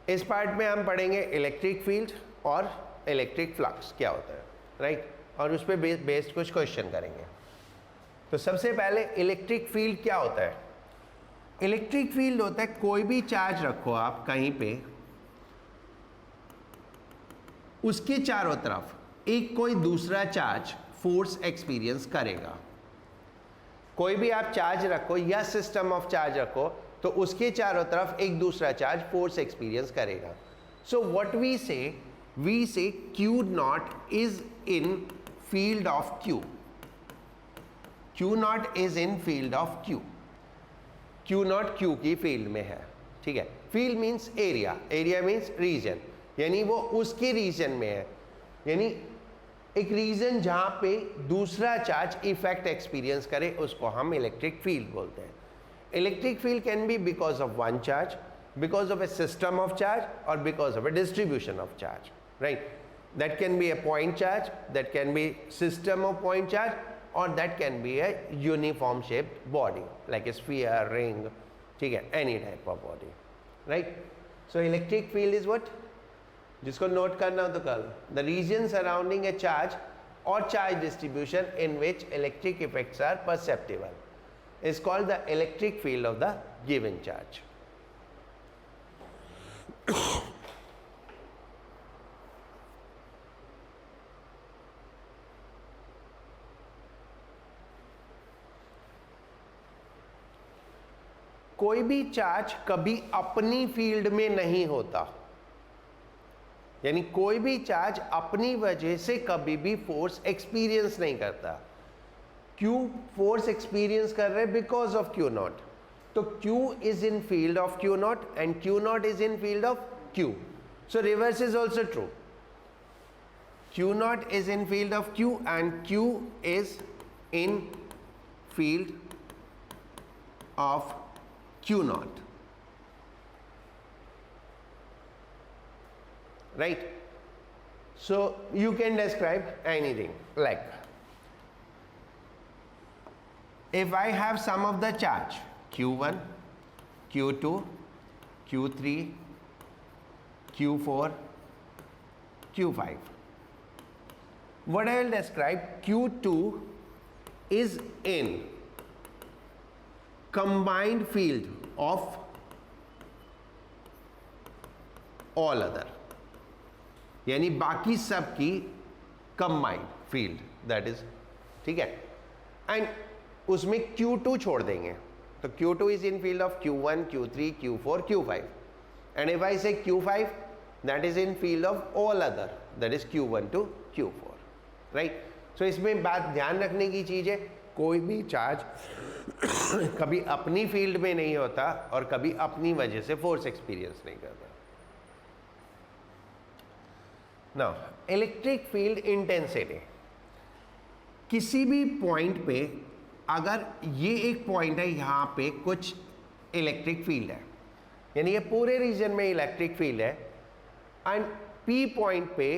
इस पार्ट में हम पढ़ेंगे इलेक्ट्रिक फील्ड और इलेक्ट्रिक फ्लक्स क्या होता है, राइट, और उस पर बेस्ड कुछ क्वेश्चन करेंगे। तो सबसे पहले इलेक्ट्रिक फील्ड क्या होता है? इलेक्ट्रिक फील्ड होता है कोई भी चार्ज रखो आप कहीं पे, उसके चारों तरफ एक कोई दूसरा चार्ज फोर्स एक्सपीरियंस करेगा। कोई भी आप चार्ज रखो या सिस्टम ऑफ चार्ज रखो तो उसके चारों तरफ एक दूसरा चार्ज फोर्स एक्सपीरियंस करेगा। So what we say Q not is in field of Q, Q not is in field of Q, Q not Q की फील्ड में है, ठीक है। Field means area, area means region, यानी वो उसके reason में है, यानी एक रीजन जहां पे दूसरा चार्ज इफेक्ट एक्सपीरियंस करे उसको हम इलेक्ट्रिक फील्ड बोलते हैं। Electric field can be because of one charge, because of a system of charge और because of a distribution of charge, right. That can be a point charge, that can be system of point charge, or that can be a uniform shaped body like a sphere, ring, ठीक है, any type of body, right? So electric field is what? जिसको note करना हो तो कर लो, the region surrounding a charge or charge distribution in which electric effects are perceptible is called the electric field of the given charge. कोई भी charge कभी अपनी field में नहीं होता, यानी कोई भी चार्ज अपनी वजह से कभी भी फोर्स एक्सपीरियंस नहीं करता। Q फोर्स एक्सपीरियंस कर रहे बिकॉज ऑफ Q नॉट, तो Q is in field of Q not and Q not is in field of Q, so reverse is also true. Q not is in field of Q and Q is in field of Q naught, right? So you can describe anything like, if I have some of the charge Q1, Q2, Q3, Q4, Q5, what I will describe, Q2 is in combined field of all other, यानी बाकी सब की combined field, that is, ठीक है। And उसमें Q2 छोड़ देंगे तो Q2 is in field of Q1, Q3, Q4, Q5, and if I say Q5 that is in field of all other, that is Q1 to Q4, right. So इसमें बात ध्यान रखने की चीज है, कोई भी चार्ज कभी अपनी फील्ड में नहीं होता और कभी अपनी वजह से फोर्स एक्सपीरियंस नहीं करता। नाउ इलेक्ट्रिक फील्ड इंटेंसिटी, किसी भी पॉइंट पे अगर ये एक पॉइंट है, यहां पे कुछ इलेक्ट्रिक फील्ड है, यानी ये पूरे रीजन में इलेक्ट्रिक फील्ड है, एंड P पॉइंट पे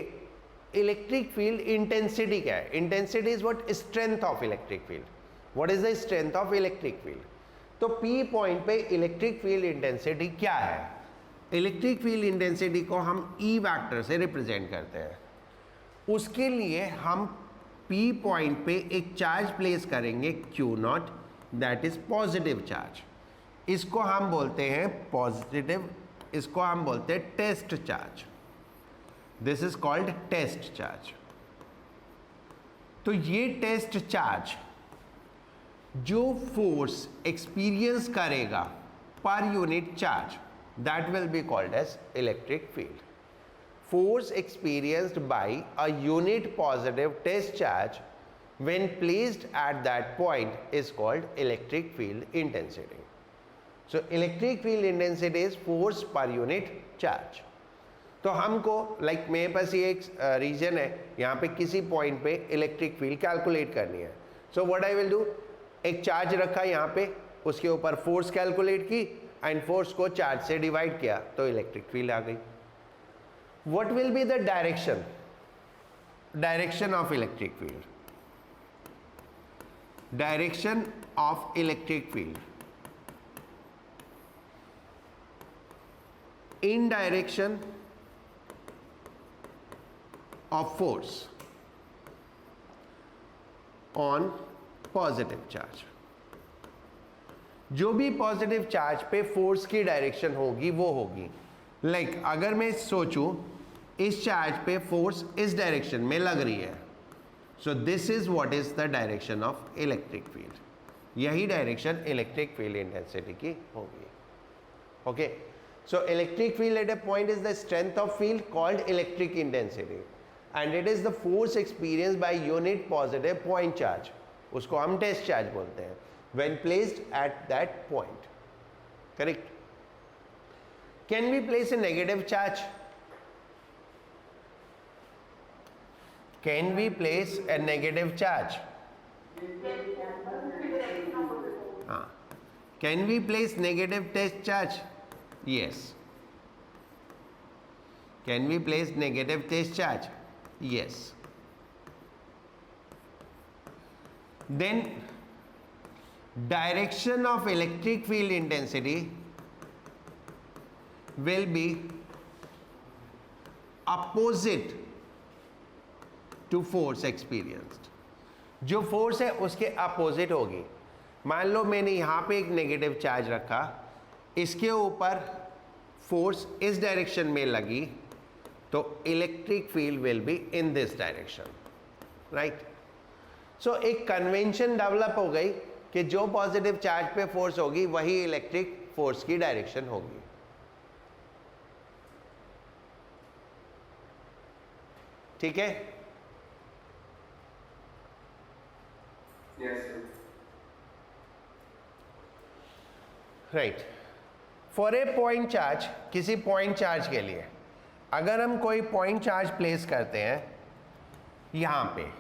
इलेक्ट्रिक फील्ड इंटेंसिटी क्या है? Intensity is what? Strength of electric field. What is the strength of electric field? तो P पॉइंट पे इलेक्ट्रिक फील्ड इंटेंसिटी क्या है? इलेक्ट्रिक फील्ड इंटेंसिटी को हम E वेक्टर से रिप्रेजेंट करते हैं। उसके लिए हम P पॉइंट पे एक चार्ज प्लेस करेंगे Q not, that is positive charge. इसको हम बोलते हैं पॉजिटिव, इसको हम बोलते हैं test charge. This is called test charge. तो ये टेस्ट चार्ज जो फोर्स एक्सपीरियंस करेगा per unit charge, that will be called as electric field. Force experienced by a unit positive test charge when placed at that point is called electric field intensity. So electric field intensity is force per unit charge. तो हमको मेरे पास ये एक reason है, यहाँ पे किसी point पे इलेक्ट्रिक फील्ड कैलकुलेट करनी है। So what I will do, एक चार्ज रखा यहाँ पे, उसके ऊपर फोर्स कैलकुलेट की एंड फोर्स को चार्ज से डिवाइड किया तो इलेक्ट्रिक फील्ड आ गई। What will be the direction? Direction of electric field. Direction of electric field. In direction of force on positive charge. जो भी पॉजिटिव चार्ज पे फोर्स की डायरेक्शन होगी वो होगी, लाइक अगर मैं सोचूं इस चार्ज पे फोर्स इस डायरेक्शन में लग रही है, so this is what is the direction of electric field, यही डायरेक्शन इलेक्ट्रिक फील्ड इंटेंसिटी की होगी। Okay, so electric field at a point is the strength of field called electric intensity and it is the force experience by unit positive point charge, उसको हम test charge बोलते हैं, when placed at that point. Correct? Can we place a negative charge? Can we place a negative charge? Can we place negative test charge? Yes. Can we place negative test charge? Yes. Then direction of electric field intensity will be opposite to force experienced. जो force है उसके opposite होगी। मान लो मैंने यहाँ पे एक negative charge रखा, इसके ऊपर फोर्स इस डायरेक्शन में लगी, तो electric field will be in this direction, right. So एक कन्वेंशन डेवलप हो गई कि जो पॉजिटिव चार्ज पे फोर्स होगी वही इलेक्ट्रिक फोर्स की डायरेक्शन होगी। ठीक है? Right. For a point charge, किसी पॉइंट चार्ज के लिए अगर हम कोई पॉइंट चार्ज प्लेस करते हैं यहां पे,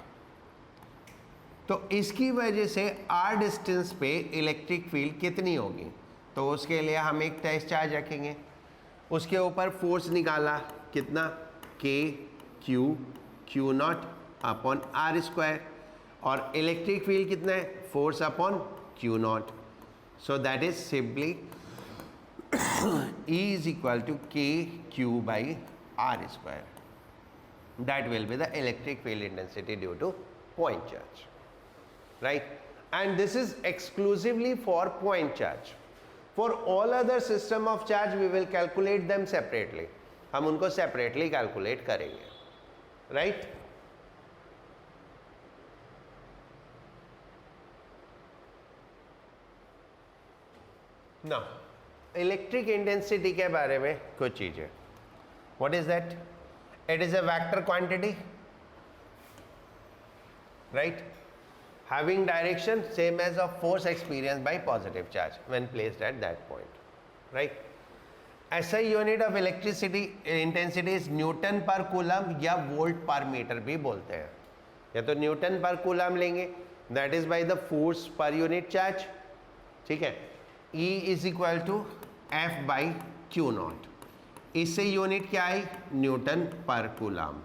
तो इसकी वजह से r डिस्टेंस पे इलेक्ट्रिक फील्ड कितनी होगी, तो उसके लिए हम एक टेस्ट चार्ज रखेंगे, उसके ऊपर फोर्स निकाला कितना, k q not upon r square, और इलेक्ट्रिक फील्ड कितना है, force upon q not. So that is simply E is equal to k q by r square, that will be the electric field intensity due to point charge, right? And this is exclusively for point charge. For all other system of charge we will calculate them separately. हम उनको separately calculate करेंगे, right? Now, electric intensity के बारे में कुछ चीजें. What is that? It is a vector quantity, right? Having direction same as of force experienced by positive charge when placed at that point, right? SI unit of electricity intensity is Newton per coulomb या volt per meter भी बोलते हैं, या तो Newton per coulomb लेंगे, that is by the force per unit charge, ठीक है। E is equal to F by Q naught, इससे यूनिट क्या आई, Newton per coulomb।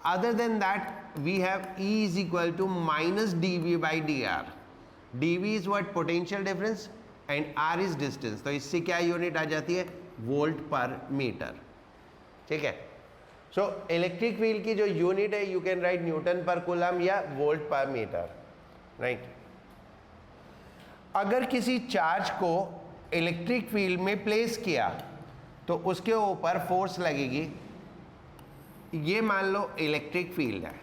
Other than that we have E is equal to minus dV by dr. dV is what, potential difference, and r is distance, तो इससे क्या unit आ जाती है, volt पर metre, ठीक है। सो इलेक्ट्रिक फील्ड की जो यूनिट है you can write Newton per coulomb या वोल्ट पर मीटर, राइट। अगर किसी चार्ज को इलेक्ट्रिक फील्ड में प्लेस किया तो उसके ऊपर फोर्स लगेगी, ये मान लो इलेक्ट्रिक फील्ड है।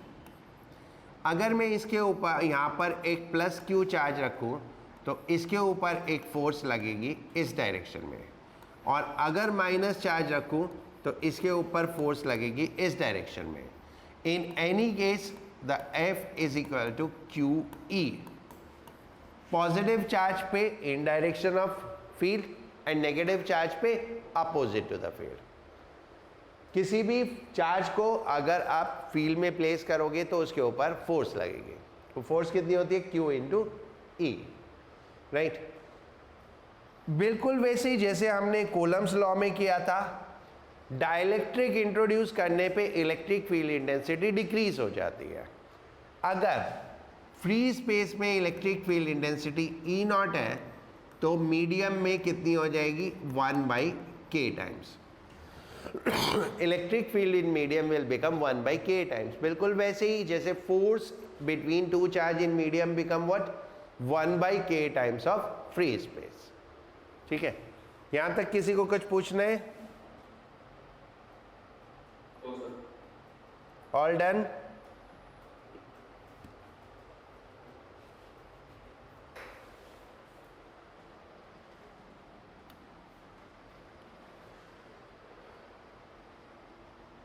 अगर मैं इसके ऊपर यहाँ पर एक प्लस क्यू चार्ज रखूँ तो इसके ऊपर एक फोर्स लगेगी इस डायरेक्शन में, और अगर माइनस चार्ज रखूँ तो इसके ऊपर फोर्स लगेगी इस डायरेक्शन में। In any case the F is equal to q e, positive charge पे in direction of field and negative charge पे अपोजिट टू द फील्ड। किसी भी चार्ज को अगर आप फील्ड में प्लेस करोगे तो उसके ऊपर फोर्स लगेगी, तो फोर्स कितनी होती है, Q इंटू ई, राइट। बिल्कुल वैसे ही जैसे हमने कूलम्स लॉ में किया था, डाइलेक्ट्रिक इंट्रोड्यूस करने पे इलेक्ट्रिक फील्ड इंटेंसिटी डिक्रीज हो जाती है। अगर फ्री स्पेस में electric field intensity E not है तो मीडियम में कितनी हो जाएगी, 1/k times. Electric field in medium will become 1/k times. बिल्कुल वैसे ही जैसे force between two charge in medium become what 1/k times of free space. ठीक है, यहां तक किसी को कुछ पूछना है? All done.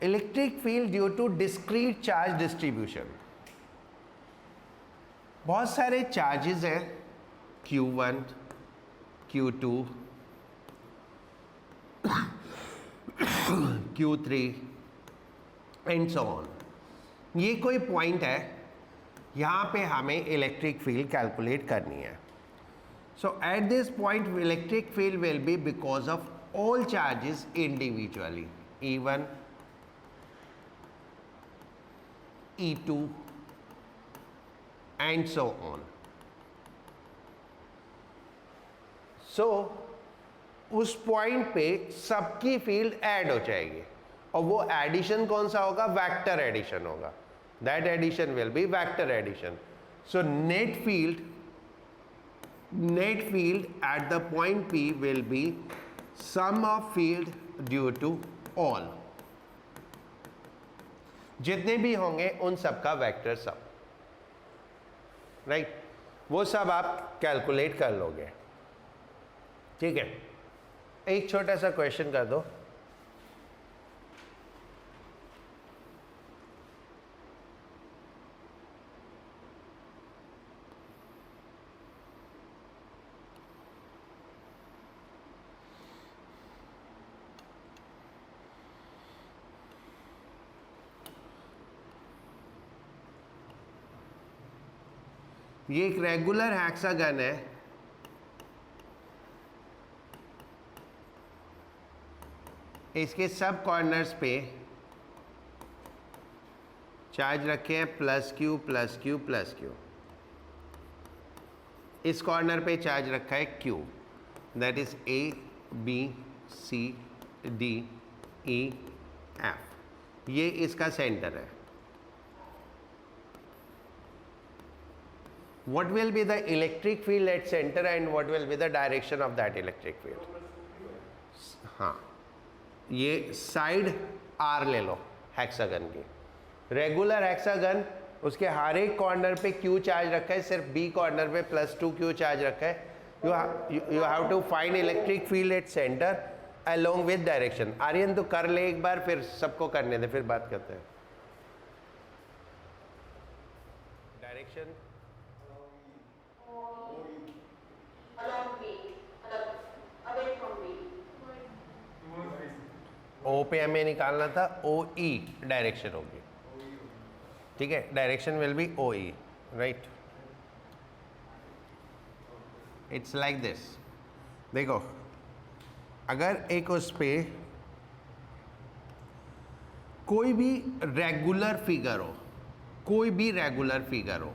Electric field due to discrete charge distribution. बहुत सारे चार्जेस हैं, Q1, Q2, Q3 and so on. ये कोई पॉइंट है, यहाँ पे हमें इलेक्ट्रिक फील्ड कैलकुलेट करनी है. So at this point electric field will be because of all charges individually, E1, E2 and so on. So उस पॉइंट पे सबकी फील्ड ऐड हो जाएगी और वो एडिशन कौन सा होगा? वेक्टर एडिशन होगा. That addition will be vector addition. So net field at the point P will be sum of field due to all. जितने भी होंगे उन सब का वेक्टर सम, राइट, वो सब आप कैलकुलेट कर लोगे. ठीक है, एक छोटा सा क्वेश्चन कर दो. ये एक रेगुलर हेक्सागन है. इसके सब कॉर्नर्स पे चार्ज रखे हैं +Q +Q +Q. इस कॉर्नर पे चार्ज रखा है Q, that is A B C D E F. ये इसका सेंटर है. What will be the electric field at center and what will be the direction of that electric field? हाँ, ये side R ले लो hexagon की. Regular hexagon, उसके हर एक corner पे Q चार्ज रखा है, सिर्फ B कॉर्नर पे +2Q चार्ज रखा है. you have to find electric field at center along with direction. Aryan तो कर ले एक बार, फिर सबको करने दे, फिर बात करते हैं. डायरेक्शन O पे हमें निकालना था, OE डायरेक्शन होगी. ठीक है, direction will be OE, right. It's like this. देखो, अगर एक उस पे कोई भी रेगुलर फिगर हो, कोई भी रेगुलर फिगर हो,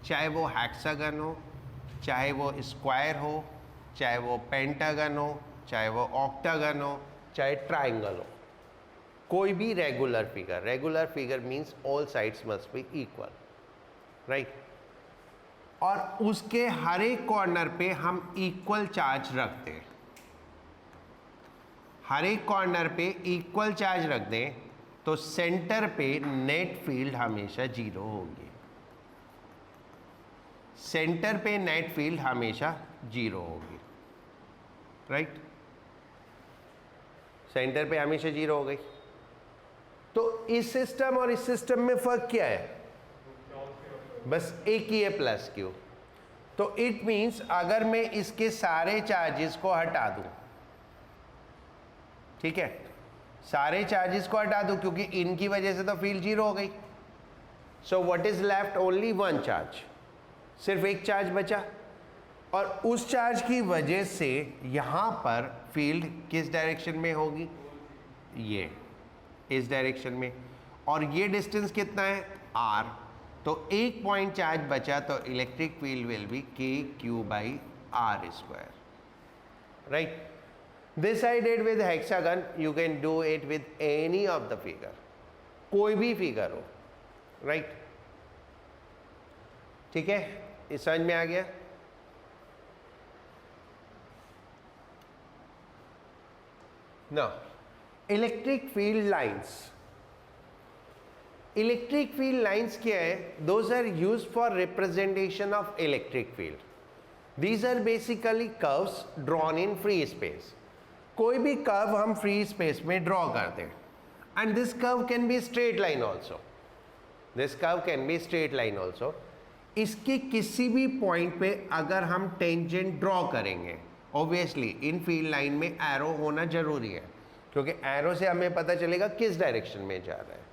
चाहे वो हेक्सागन हो, चाहे वो स्क्वायर हो, चाहे वो पेंटागन हो, चाहे वो ऑक्टागन हो, चाहे ट्राइंगल हो, कोई भी regular figure means all sides must be equal, right. और उसके हर एक कॉर्नर पे हम इक्वल चार्ज रखते हैं. हर एक कॉर्नर पे इक्वल चार्ज रख दें तो सेंटर पे नेट फील्ड हमेशा 0 होगी. सेंटर पे नेट फील्ड हमेशा 0 होगी, राइट. सेंटर पे हमेशा 0 हो गई. तो इस सिस्टम और इस सिस्टम में फर्क क्या है? बस एक ही है +Q. तो इट मीन्स अगर मैं इसके सारे चार्जेस को हटा दूं, ठीक है, सारे चार्जेस को हटा दूं क्योंकि इनकी वजह से तो फील्ड 0 हो गई. So what is left? Only one charge, सिर्फ एक चार्ज बचा. और उस चार्ज की वजह से यहां पर फील्ड किस डायरेक्शन में होगी? ये इस डायरेक्शन में. और ये डिस्टेंस कितना है? R. तो एक पॉइंट चार्ज बचा तो electric field will B KQ/R², right. This I did with hexagon, you can do it with any of the figure, कोई भी फिगर हो, राइट? ठीक है, इस समझ में आ गया? ना electric field lines, electric field lines क्या है? Those are used for representation of electric field. These are basically curves drawn in free space. कोई भी कर्व हम फ्री स्पेस में ड्रॉ करते हैं, and this curve can be straight line also, this curve can be straight line also. इसके किसी भी point पे अगर हम टेंजेंट ड्रॉ करेंगे, ऑब्वियसली इन फील्ड लाइन में एरो होना जरूरी है, क्योंकि एरो से हमें पता चलेगा किस डायरेक्शन में जा रहा है.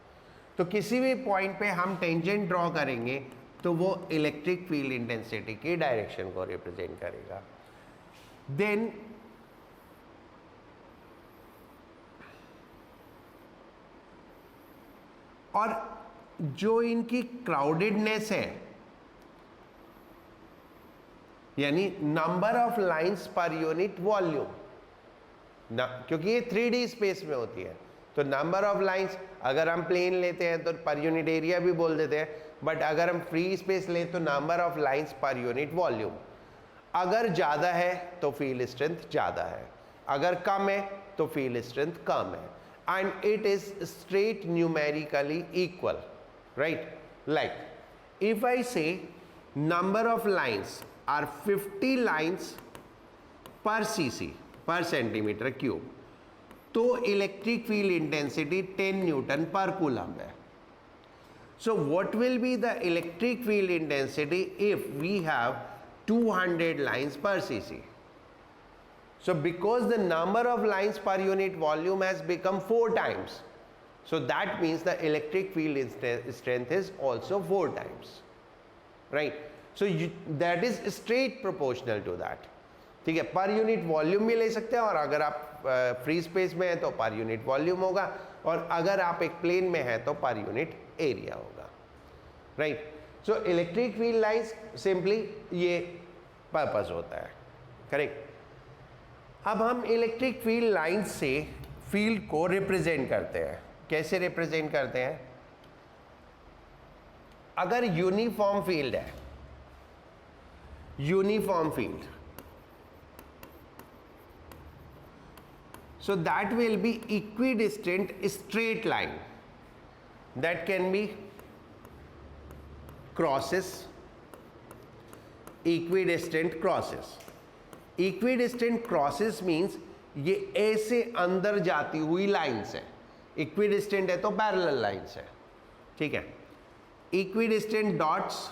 तो किसी भी पॉइंट पे हम टेंजेंट ड्रॉ करेंगे तो वो इलेक्ट्रिक फील्ड इंटेंसिटी की डायरेक्शन को रिप्रेजेंट करेगा. देन और जो इनकी क्राउडेडनेस है, यानी number of lines per unit volume, क्योंकि ये 3D स्पेस में होती है, तो नंबर ऑफ लाइंस, अगर हम प्लेन लेते हैं तो पर यूनिट एरिया भी बोल देते हैं, बट अगर हम फ्री स्पेस लें तो number of lines per unit volume. अगर ज़्यादा है तो फील्ड स्ट्रेंथ ज़्यादा है, अगर कम है तो फील्ड स्ट्रेंथ कम है, and it is straight numerically equal, right? Like if I say number of lines are 50 lines per cc per centimetre cube, तो electric field intensity 10 newton per coulomb है. So what will be the electric field intensity if we have 200 lines per cc? So because the number of lines per unit volume has become 4 times, so that means the electric field strength is also 4 times, right? So that is straight proportional to that. ठीक है, पर unit volume भी ले सकते हैं, और अगर आप फ्री स्पेस में हैं तो पर यूनिट वॉल्यूम होगा, और अगर आप एक प्लेन में हैं तो पर यूनिट एरिया होगा, राइट? सो इलेक्ट्रिक फील्ड लाइंस सिंपली ये पर्पस होता है, करेक्ट? अब हम इलेक्ट्रिक फील्ड लाइंस से फील्ड को रिप्रेजेंट करते हैं. कैसे रिप्रेजेंट करते हैं? अगर यूनिफॉर्म फील्ड है, uniform field, so that will be equidistant straight line that can be crosses, equidistant crosses. Equidistant crosses means ये ऐसे अंदर जाती हुई लाइंस है. इक्विडिस्टेंट है तो पैरेलल लाइंस है, ठीक है? इक्विडिस्टेंट डॉट्स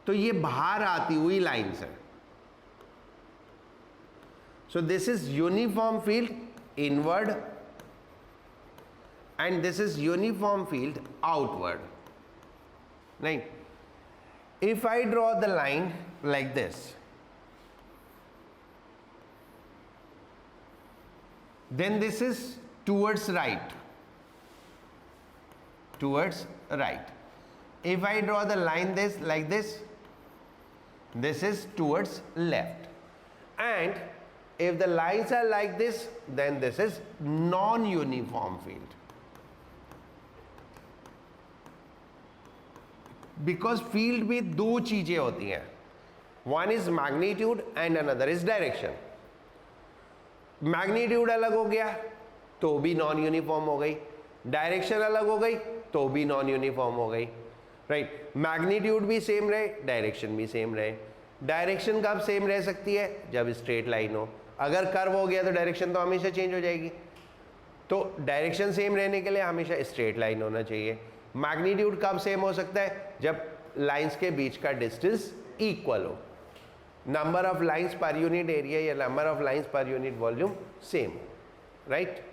तो ये बाहर आती हुई लाइंस है. So this is uniform field inward and this is uniform field outward, right? If I draw the line like this, then this is towards right, towards right. If I draw the line like this, this is towards left. And if the lines are like this, then this is non-uniform field, because field में दो चीजें होती हैं, one is magnitude and another is direction. Magnitude अलग हो गया तो भी नॉन यूनिफॉर्म हो गई, डायरेक्शन अलग हो गई तो भी नॉन यूनिफॉर्म हो गई, राइट? मैग्नीट्यूड भी सेम रहे, डायरेक्शन भी सेम रहे. डायरेक्शन कब सेम रह सकती है? जब स्ट्रेट लाइन हो. अगर कर्व हो गया तो डायरेक्शन तो हमेशा चेंज हो जाएगी. तो डायरेक्शन सेम रहने के लिए हमेशा स्ट्रेट लाइन होना चाहिए. मैग्नीट्यूड कब सेम हो सकता है? जब लाइंस के बीच का डिस्टेंस इक्वल हो. Number of lines per unit area या number of lines per unit volume same, right?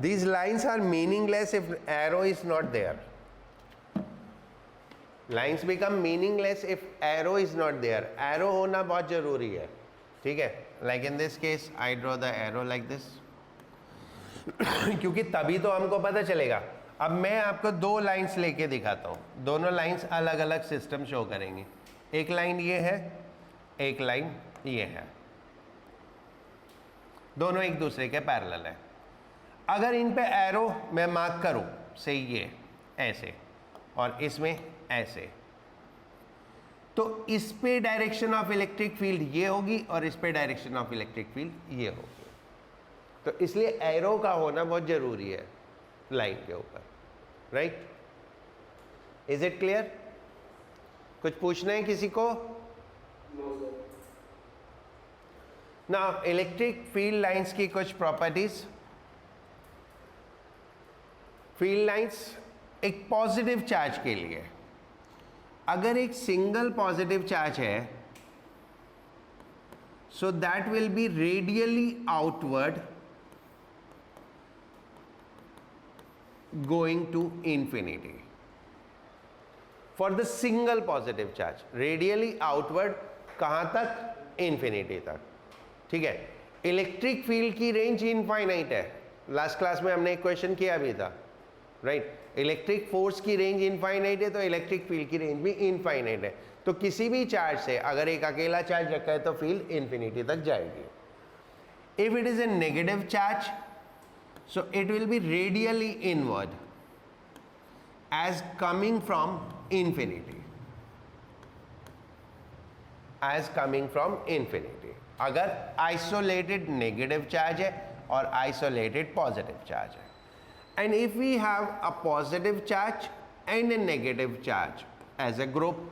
These lines are meaningless if arrow is not there. Lines become meaningless if arrow is not there. Arrow होना बहुत जरूरी है, ठीक है। Like in this case I draw the arrow like this क्योंकि तभी तो हमको पता चलेगा। अब मैं आपको दो लाइंस लेके दिखाता हूँ, दोनों लाइंस अलग अलग सिस्टम शो करेंगी। एक लाइन ये है, एक लाइन ये है, दोनों एक दूसरे के पैरेलल है। अगर इन पे एरो मैं मार्क करूं से ये ऐसे और इसमें ऐसे, तो इस पे डायरेक्शन ऑफ इलेक्ट्रिक फील्ड ये होगी और इस पे डायरेक्शन ऑफ इलेक्ट्रिक फील्ड ये होगी। तो इसलिए एरो का होना बहुत जरूरी है लाइन के ऊपर, राइट? Is it clear? कुछ पूछना है किसी को? नाउ इलेक्ट्रिक फील्ड लाइंस की कुछ प्रॉपर्टीज। फील्ड लाइंस एक पॉजिटिव चार्ज के लिए, अगर एक सिंगल पॉजिटिव चार्ज है, so that will B radially outward going to infinity for the single positive charge, radially outward कहां तक? infinity तक, ठीक है। इलेक्ट्रिक फील्ड की रेंज इनफाइनाइट है, लास्ट क्लास में हमने एक क्वेश्चन किया भी था, राइट? इलेक्ट्रिक फोर्स की रेंज इनफाइनाइट है तो इलेक्ट्रिक फील्ड की रेंज भी इनफाइनाइट है। तो किसी भी चार्ज से अगर एक अकेला चार्ज रखा है तो फील्ड इन्फिनिटी तक जाएगी। If it is a negative charge, so it will be radially inward as coming from infinity, as coming from infinity। अगर isolated negative charge है और isolated positive charge है, and if we have a positive charge and a negative charge as a group,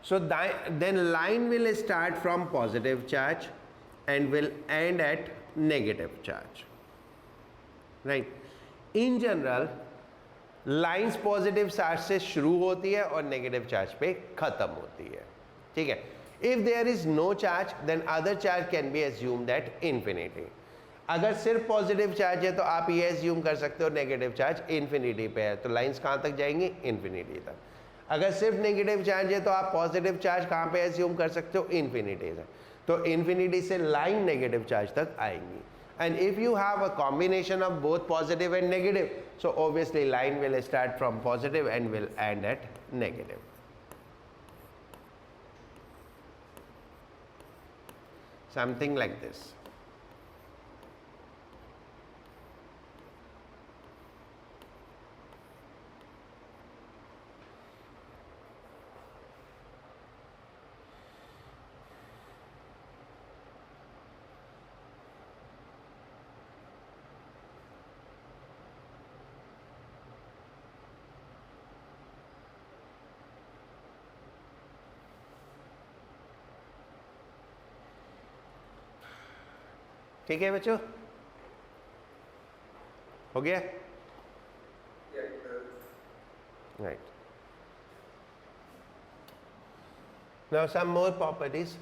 so then line will start from positive charge and will end at negative charge, right? In general lines positive charge से शुरू होती है और negative charge पे खत्म होती है, ठीक है। If there is no charge then other charge can be assumed at infinity. अगर सिर्फ पॉजिटिव चार्ज है तो आप ये एज्यूम कर सकते हो नेगेटिव चार्ज इन्फिनिटी पे है, तो लाइंस कहाँ तक जाएंगी? इन्फिनिटी तक। अगर सिर्फ नेगेटिव चार्ज है तो आप पॉजिटिव चार्ज कहाँ पे एज्यूम कर सकते हो? इन्फिनिटी तक। तो इन्फिनिटी से लाइन नेगेटिव चार्ज तक आएंगी। And if you have a combination of both positive and negative, so obviously line will start from positive and will end at negative. Something like this. ठीक है बच्चों, हो गया? Right. Now some more properties.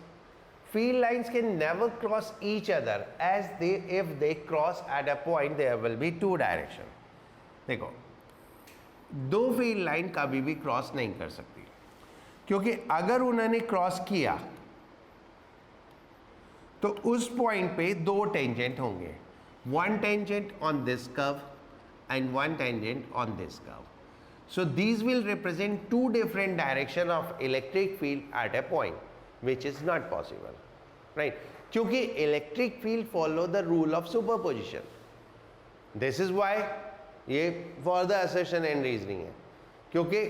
Field lines can never cross each other as they if they cross at a point there will be two direction. देखो, दो field line कभी भी cross नहीं कर सकती, क्योंकि अगर उन्होंने क्रॉस किया तो उस पॉइंट पे दो टेंजेंट होंगे, one tangent on this curve and one tangent on this curve. So these will represent two different direction of electric field at a point, which is not possible, right? क्योंकि electric field follow the rule of superposition. This is why ये for the assertion and reasoning है, क्योंकि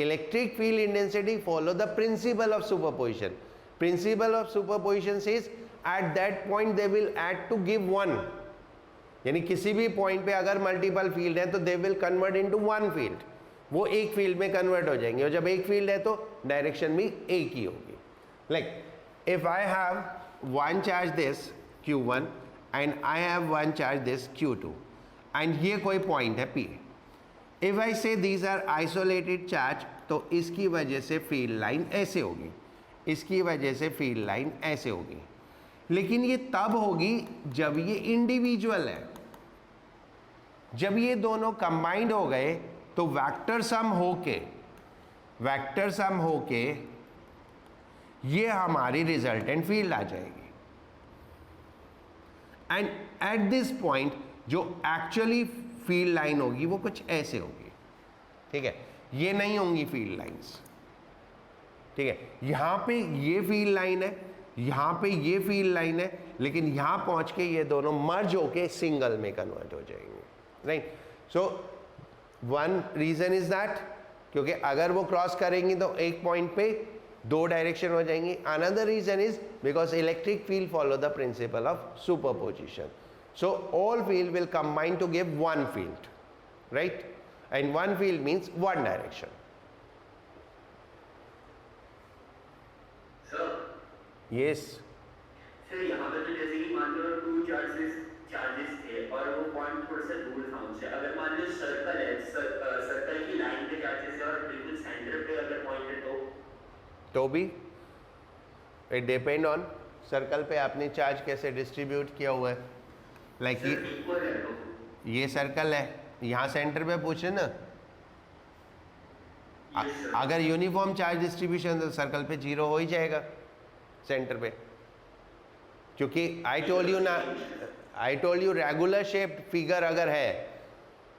electric field intensity follow the principle of superposition. Principle of superposition says at that point they will add to give one, यानी किसी भी point पे अगर multiple field है तो they will convert into one field, वो एक फील्ड में कन्वर्ट हो जाएंगे। और जब एक फील्ड है तो डायरेक्शन भी एक ही होगी। Like if I have one charge this Q1 and I have one charge this Q2 and ये कोई पॉइंट है P, इफ आई से दीज आर आइसोलेटेड चार्ज, तो इसकी वजह से फील्ड लाइन ऐसे होगी, इसकी वजह से फील्ड लाइन ऐसे होगी। लेकिन ये तब होगी जब ये इंडिविजुअल है। जब ये दोनों कंबाइंड हो गए तो वेक्टर सम होके वेक्टर सम होके ये हमारी रिजल्टेंट फील्ड आ जाएगी। एंड एट दिस पॉइंट जो एक्चुअली फील्ड लाइन होगी वो कुछ ऐसे होगी, ठीक है, ये नहीं होंगी फील्ड लाइंस, ठीक है, यहां पे ये फील्ड लाइन है, यहां पे ये फील्ड लाइन है, लेकिन यहां पहुंच के ये दोनों मर्ज होके सिंगल में कन्वर्ट हो जाएंगे, right. So one reason is that, क्योंकि अगर वो क्रॉस करेंगी तो एक पॉइंट पे दो डायरेक्शन हो जाएंगी। Another reason is because electric field follow the principle of superposition, so all field will combine to give one field, right, and one field means one direction. Yes sir, यहाँ पे तो जैसे कि मान लो टू चार्जेस थे और वो point थोड़ा सा दूर था उनसे, अगर मान लो सर्कल है, सर्कल की लाइन पे चार्जेस है और बिल्कुल सेंटर पे अगर पॉइंट है तो भी इट डिपेंड ऑन सर्कल पे आपने चार्ज कैसे डिस्ट्रीब्यूट किया हुआ है। लाइक इक्वल है तो ये सर्कल है, यहाँ सेंटर पे पूछे ना, अगर यूनिफॉर्म चार्ज डिस्ट्रीब्यूशन तो सर्कल पे जीरो हो ही जाएगा सेंटर पे, क्योंकि I told you regular shaped figure अगर है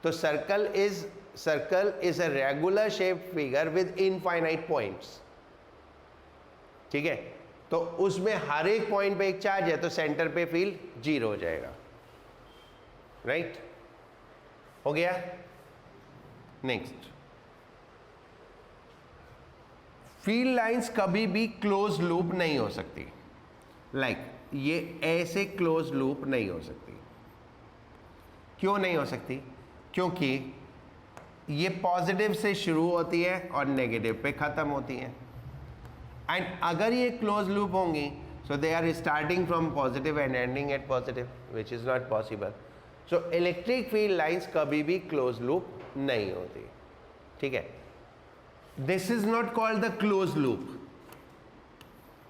तो circle is a regular shaped figure with infinite points, ठीक है, तो उसमें हर एक पॉइंट पे एक चार्ज है तो सेंटर पे फील्ड जीरो हो जाएगा, राइट, हो गया। नेक्स्ट, फील्ड लाइंस कभी भी क्लोज लूप नहीं हो सकती, लाइक ये ऐसे क्लोज लूप नहीं हो सकती। क्यों नहीं हो सकती? क्योंकि ये पॉजिटिव से शुरू होती है और नेगेटिव पे खत्म होती है, एंड अगर ये क्लोज लूप होंगी so they are starting from positive and ending at positive, which is not possible. So electric field lines कभी भी क्लोज लूप नहीं होती, ठीक है। This is not called the close loop,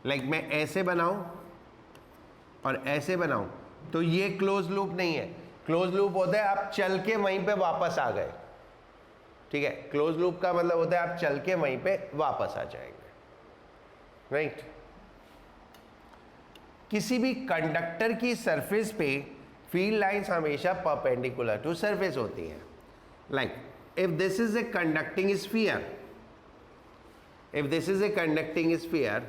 like मैं ऐसे बनाऊं और ऐसे बनाऊं तो ये क्लोज लूप नहीं है। क्लोज लूप होता है आप चल के वहीं पे वापस आ गए, ठीक है, क्लोज लूप का मतलब होता है आप चल के वहीं पे वापस आ जाएंगे, राइट। किसी भी कंडक्टर की सरफेस पे फील्ड लाइंस हमेशा परपेंडिकुलर टू सरफेस होती हैं। Like if this is a conducting sphere,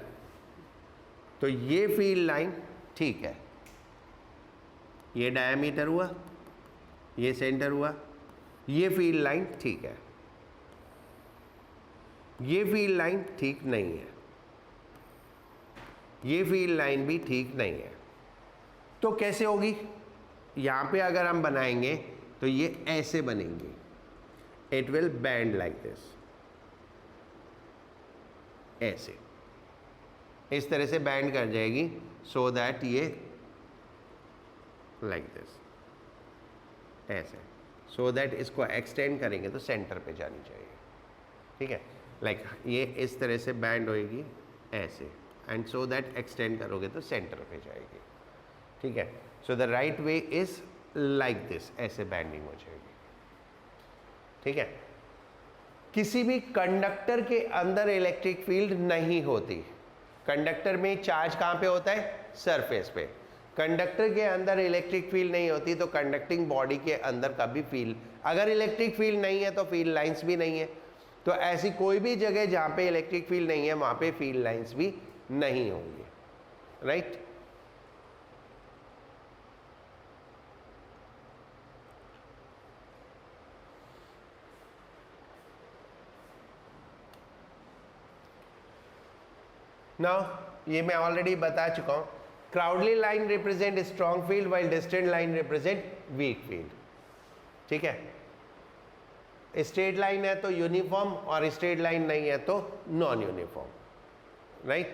तो ये फील्ड लाइन ठीक है, ये डायमीटर हुआ, ये सेंटर हुआ, ये फील्ड लाइन ठीक है, ये फील्ड लाइन ठीक नहीं है, ये फील्ड लाइन भी ठीक नहीं है। तो कैसे होगी? यहां पे अगर हम बनाएंगे तो ये ऐसे बनेंगी, it will band like this, ऐसे इस तरह से बैंड कर जाएगी, सो दैट ये लाइक दिस, ऐसे, सो दैट इसको एक्सटेंड करेंगे तो सेंटर पे जानी चाहिए, ठीक है, लाइक ये इस तरह से बैंड होएगी ऐसे, एंड सो दैट एक्सटेंड करोगे तो सेंटर पे जाएगी, ठीक है। So the right way is like this, ऐसे बैंडिंग हो जाएगी, ठीक है। किसी भी कंडक्टर के अंदर इलेक्ट्रिक फील्ड नहीं होती। कंडक्टर में चार्ज कहाँ पे होता है? सरफेस पे। कंडक्टर के अंदर इलेक्ट्रिक फील्ड नहीं होती तो कंडक्टिंग बॉडी के अंदर का भी फील्ड, अगर इलेक्ट्रिक फील्ड नहीं है तो फील्ड लाइंस भी नहीं है। तो ऐसी कोई भी जगह जहाँ पे इलेक्ट्रिक फील्ड नहीं है वहाँ पे फील्ड लाइंस भी नहीं होंगी, राइट। नाउ ये मैं ऑलरेडी बता चुका हूं, crowdly line represent strong field while distant line represent weak field, ठीक है। स्ट्रेट लाइन है तो यूनिफॉर्म और स्ट्रेट लाइन नहीं है तो नॉन यूनिफॉर्म, राइट।